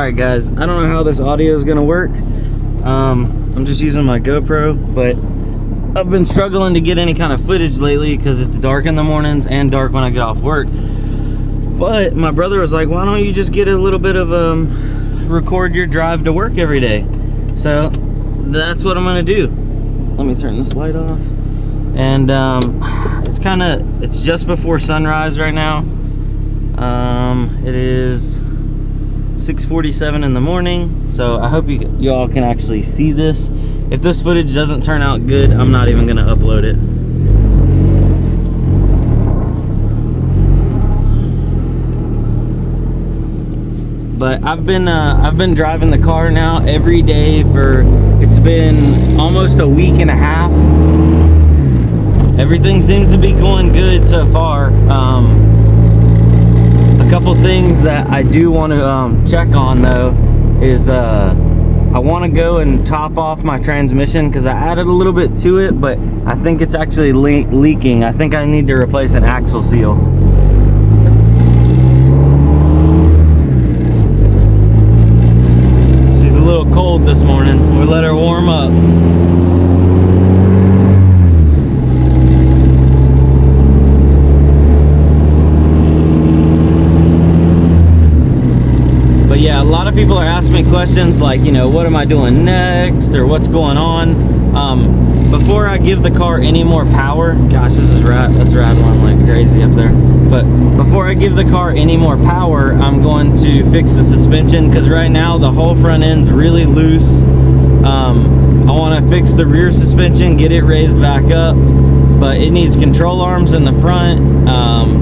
Alright guys, I don't know how this audio is gonna work. I'm just using my GoPro, but I've been struggling to get any kind of footage lately because it's dark in the mornings and dark when I get off work. But my brother was like, why don't you just get a little bit of record your drive to work every day? So that's what I'm gonna do. Let me turn this light off. And it's just before sunrise right now. It is 6:47 in the morning, so I hope you all can actually see this. If this footage doesn't turn out good, I'm not even gonna upload it. But I've been driving the car now every day for, it's been almost a week and a half. Everything seems to be going good so far. A couple things that I do want to check on though is I want to go and top off my transmission because I added a little bit to it, but I think it's actually leaking. I think I need to replace an axle seal. She's a little cold this morning. We'll let her warm up. But yeah, a lot of people are asking me questions like, you know, what am I doing next or what's going on? Before I give the car any more power, gosh, that's rattling like crazy up there. But before I give the car any more power, I'm going to fix the suspension because right now the whole front end's really loose. I want to fix the rear suspension, get it raised back up, but it needs control arms in the front,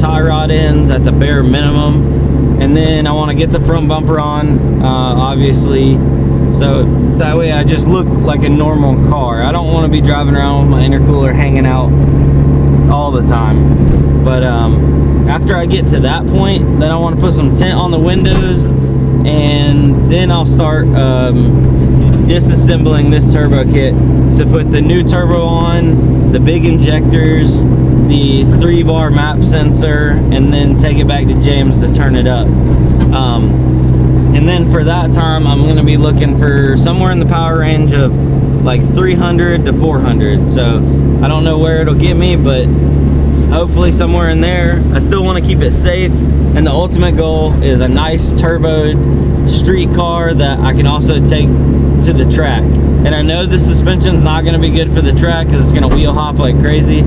tie rod ends at the bare minimum. And then I want to get the front bumper on, obviously, so that way I just look like a normal car. I don't want to be driving around with my intercooler hanging out all the time. But after I get to that point, then I want to put some tint on the windows, and then I'll start disassembling this turbo kit to put the new turbo on, the big injectors, the 3-bar map sensor, and then take it back to James to turn it up. And then for that time, I'm going to be looking for somewhere in the power range of like 300 to 400. So I don't know where it'll get me, but hopefully somewhere in there. I still want to keep it safe, and the ultimate goal is a nice turboed street car that I can also take to the track. And I know the suspension's not going to be good for the track because it's going to wheel hop like crazy.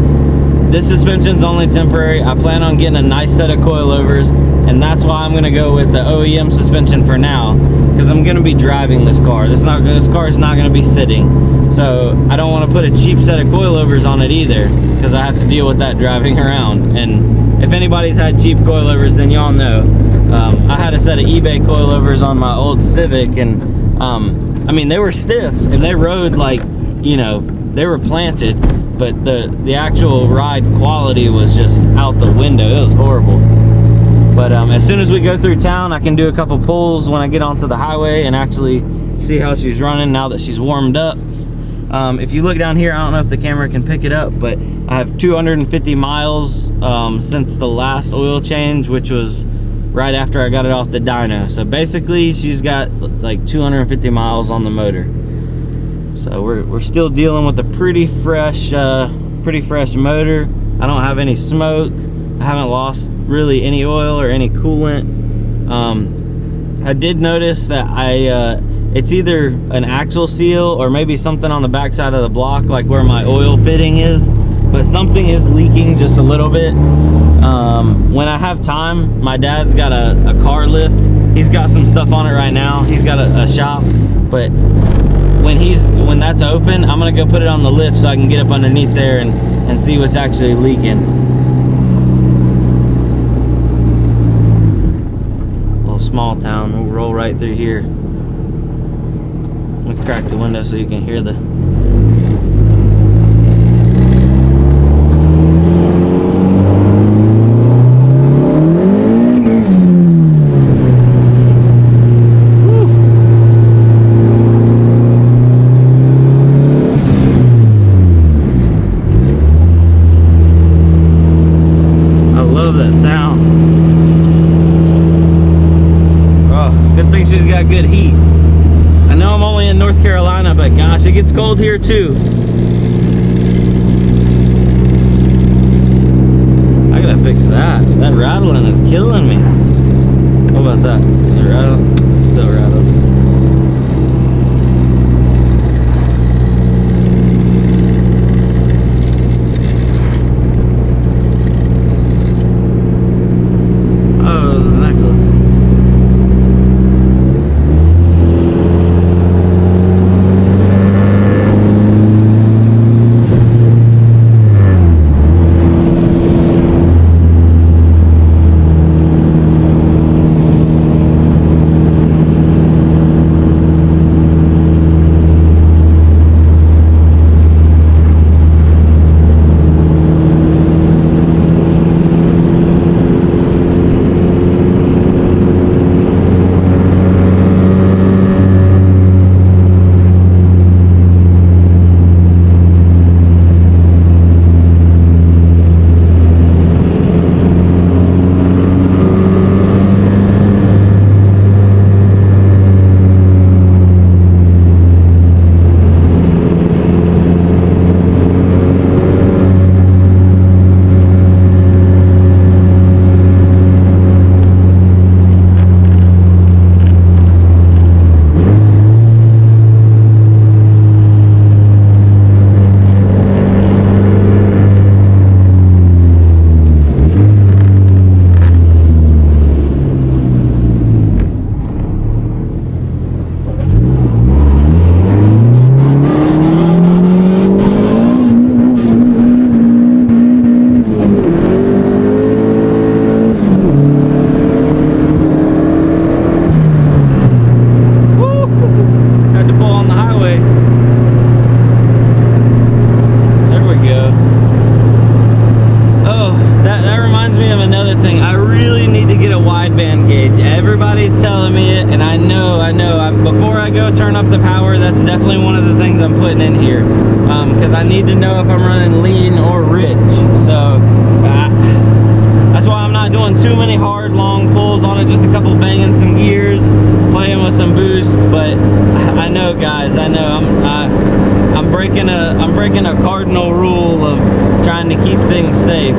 This suspension's only temporary. I plan on getting a nice set of coilovers, and that's why I'm going to go with the OEM suspension for now, because I'm going to be driving this car. This car is not going to be sitting, so I don't want to put a cheap set of coilovers on it either, because I have to deal with that driving around. And if anybody's had cheap coilovers, then y'all know. I had a set of eBay coilovers on my old Civic, and I mean, they were stiff and they rode like, you know, they were planted, but the actual ride quality was just out the window. It was horrible. But as soon as we go through town, I can do a couple pulls when I get onto the highway and actually see how she's running now that she's warmed up. If you look down here, I don't know if the camera can pick it up, but I have 250 miles since the last oil change, which was right after I got it off the dyno. So basically she's got like 250 miles on the motor. So we're still dealing with a pretty fresh motor. I don't have any smoke. I haven't lost really any oil or any coolant. I did notice that it's either an axle seal or maybe something on the back side of the block, like where my oil fitting is, but something is leaking just a little bit. When I have time, my dad's got a car lift. He's got some stuff on it right now. He's got a shop, but when that's open, I'm gonna go put it on the lift so I can get up underneath there and see what's actually leaking. Little small town. We'll roll right through here. Let me crack the window so you can hear the good heat. I know I'm only in North Carolina, but gosh, it gets cold here too. I gotta fix that. That rattling is killing me. What about that? Is it rattling? It still rattles. Oh, it was a necklace. Turn up the power. That's definitely one of the things I'm putting in here, because I need to know if I'm running lean or rich. So that's why I'm not doing too many hard long pulls on it, just a couple banging some gears, playing with some boost. But I know, guys, I know I'm breaking a cardinal rule of trying to keep things safe.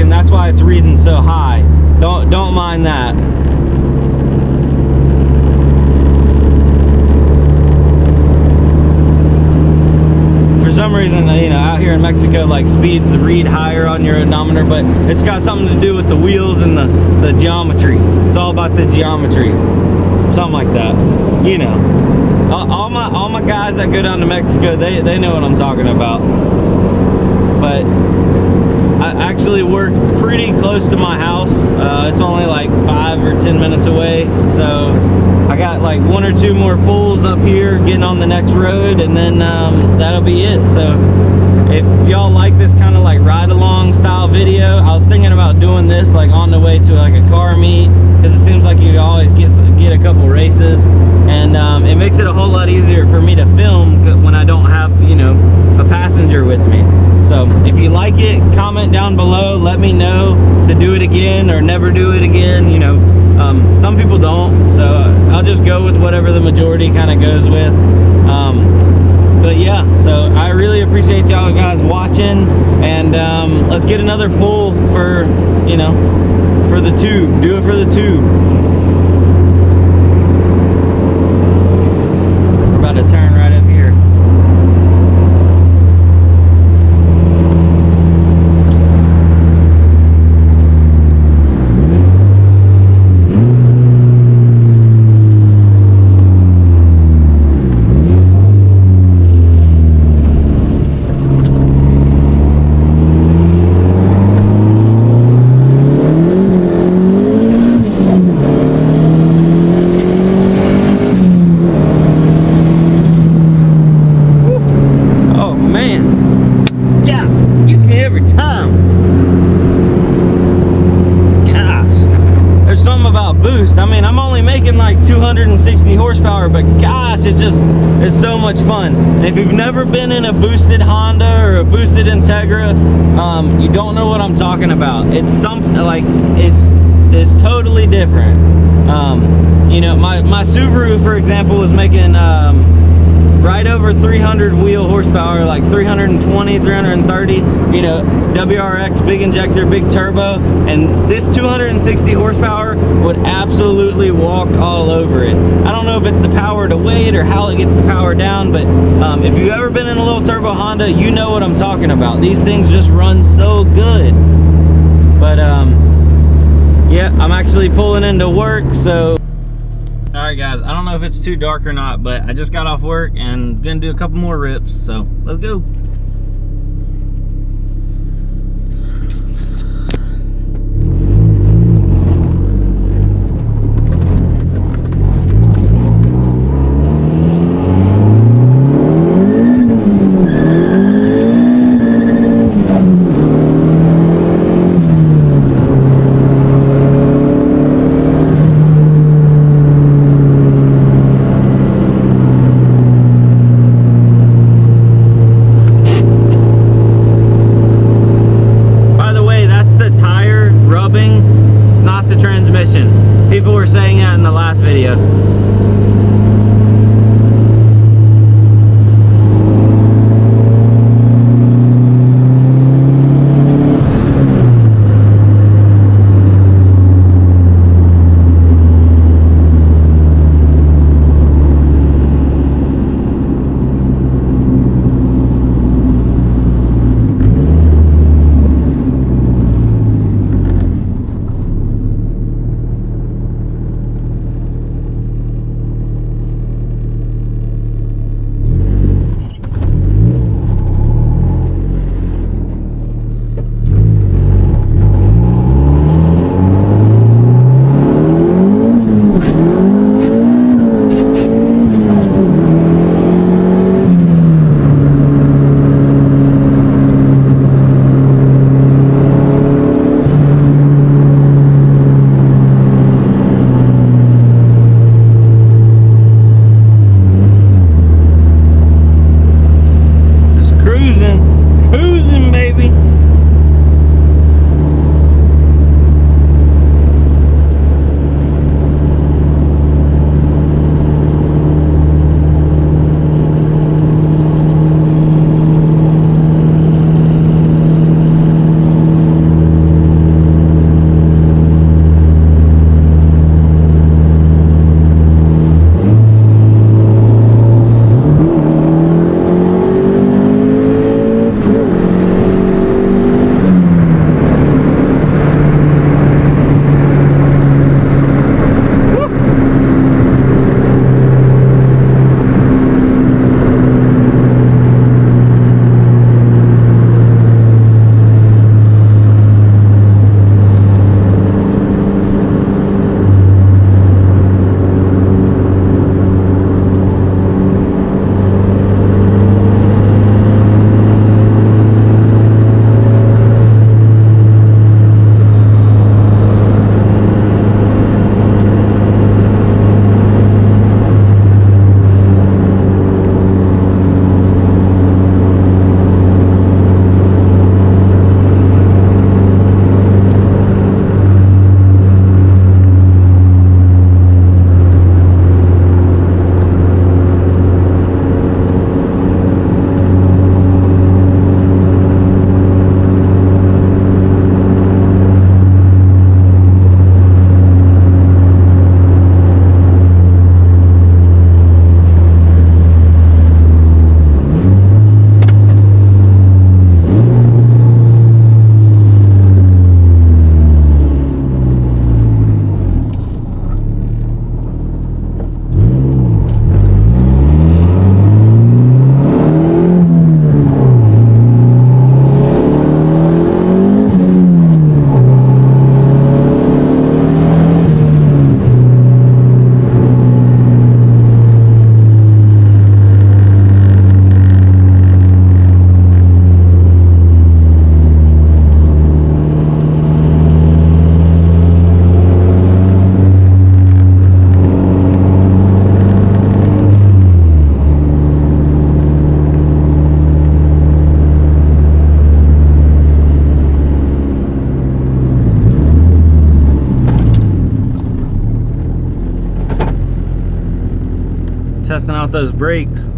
That's why it's reading so high. Don't mind that. For some reason, you know, out here in Mexico, like, speeds read higher on your odometer, but it's got something to do with the wheels and the geometry. It's all about the geometry, something like that. You know, all my guys that go down to Mexico, they know what I'm talking about. But I actually work pretty close to my house. It's only like 5 or 10 minutes away, so I got like 1 or 2 more pulls up here getting on the next road, and then that'll be it. So if y'all like this kind of like ride along style video, I was thinking about doing this like on the way to like a car meet, because it seems like you always get a couple races, and it makes it a whole lot easier for me to film when I don't have, you know, a passenger with me. So if you like it, comment down below, let me know to do it again or never do it again. You know, some people don't, so I'll just go with whatever the majority kind of goes with. But yeah, so I really appreciate y'all guys watching, and let's get another pull for, you know, for the tube. Do it for the tube. We're about to turn right up here. making like 260 horsepower, but gosh, it's so much fun. And if you've never been in a boosted Honda or a boosted Integra, you don't know what I'm talking about. It's something like, it's totally different. You know, my Subaru, for example, was making right over 300 wheel horsepower, like 320, 330, you know, WRX, big injector, big turbo, and this 260 horsepower would absolutely walk all over it. I don't know if it's the power to weight or how it gets the power down, but if you've ever been in a little turbo Honda, you know what I'm talking about. These things just run so good. But yeah, I'm actually pulling into work, so alright guys, I don't know if it's too dark or not, but I just got off work and gonna do a couple more rips, so let's go. People were saying that in the last video. testing out those brakes.